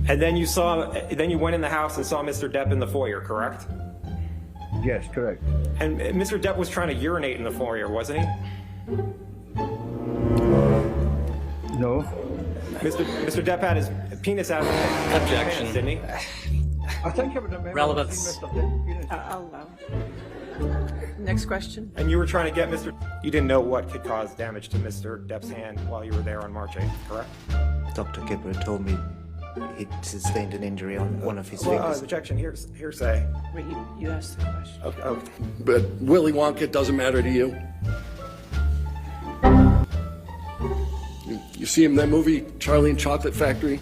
And then you went in the house and saw Mr. Depp in the foyer, correct? Yes, correct. And Mr. Depp was trying to urinate in the foyer, wasn't he? No. Mr. Depp had his penis out of his Objection. pants, didn't he? I think I would remember. Relevance. I'll allow. Next question. And you were trying to get you didn't know what could cause damage to Mr. Depp's hand while you were there on March 8th, correct? Dr. Kipper told me he'd sustained an injury on one of his Well, fingers. objection, hearsay. Wait, you asked the question. Okay. But Willy Wonka doesn't matter to you? You see him in that movie, Charlie and Chocolate Factory?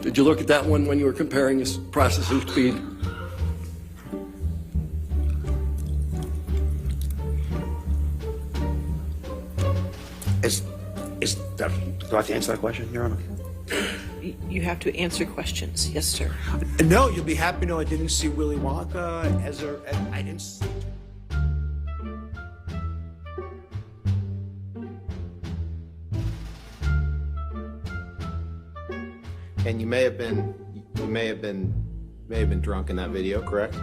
Did you look at that one when you were comparing his processing speed? Do I have to answer that question, Your Honor? You have to answer questions. Yes, sir. No, you'll be happy to know I didn't see Willy Wonka I didn't see... And you may have been drunk in that video, correct?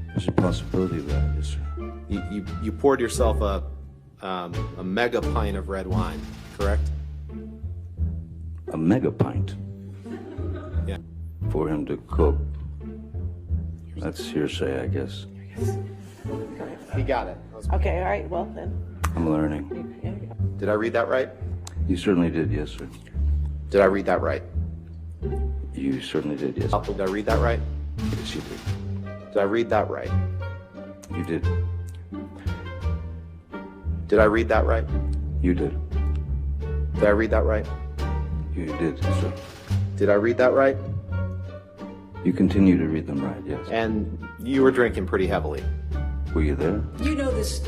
There's a possibility of that, yes, sir. You poured yourself a mega pint of red wine, correct? A mega pint Yeah. for him to cook. That's hearsay, I guess. He got it. Okay, all right, well then. I'm learning. Did I read that right? You certainly did, yes, sir. Did I read that right? You certainly did, yes. Did I read that right? Yes, you did. Did I read that right? You did. Did I read that right? You did. Did I read that right? You did, sir. Did I read that right? You continue to read them right, yes. And you were drinking pretty heavily. Were you there? You know this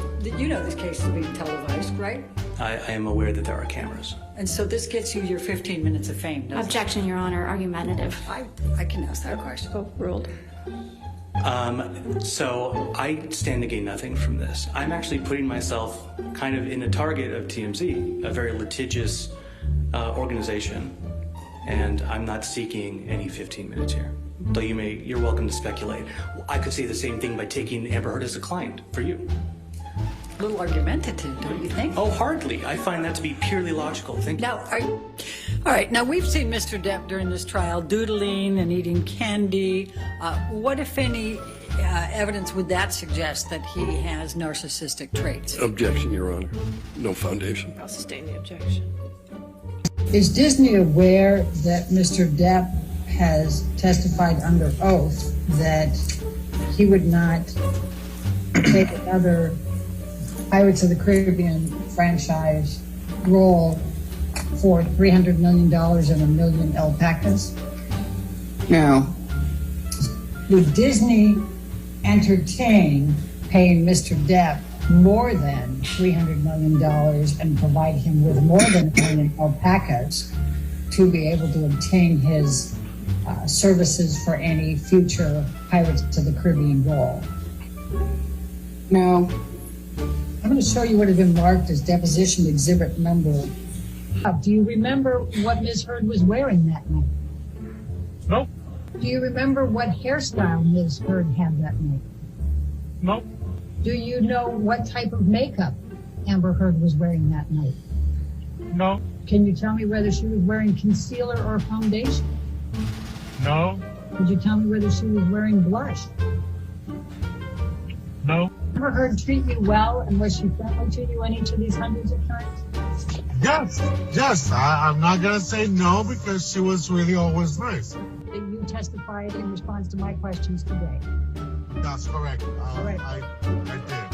case is being televised, right? I am aware that there are cameras. And so this gets you your 15 minutes of fame, doesn't Objection, Your Honor. Argumentative. it? I can ask that question. Ruled. So I stand to gain nothing from this. I'm actually putting myself kind of in the target of TMZ, a very litigious organization, and I'm not seeking any 15 minutes here. Though you're welcome to speculate. I could say the same thing by taking Amber Heard as a client for you. A little argumentative, don't you think? Oh, hardly. I find that to be purely logical. Thank you. Now, all right, now we've seen Mr. Depp during this trial doodling and eating candy. What, if any, evidence would that suggest that he has narcissistic traits? Objection, Your Honor. No foundation. I'll sustain the objection. Is Disney aware that Mr. Depp has testified under oath that he would not take another Pirates of the Caribbean franchise role for $300 million and a million alpacas? Now, would Disney entertain paying Mr. Depp more than $300 million and provide him with more than a million alpacas to be able to obtain his services for any future Pirates of the Caribbean role? Now, I'm going to show you what has been marked as deposition exhibit number. Do you remember what Ms. Heard was wearing that night? Nope. Do you remember what hairstyle Ms. Heard had that night? Nope. Do you know what type of makeup Amber Heard was wearing that night? No. Can you tell me whether she was wearing concealer or foundation? No. Could you tell me whether she was wearing blush? No. Amber Heard treat you well, and was she friendly to you in each of these hundreds of times? Yes. I'm not going to say no because she was really always nice. That you testified in response to my questions today. That's correct. All right. I did.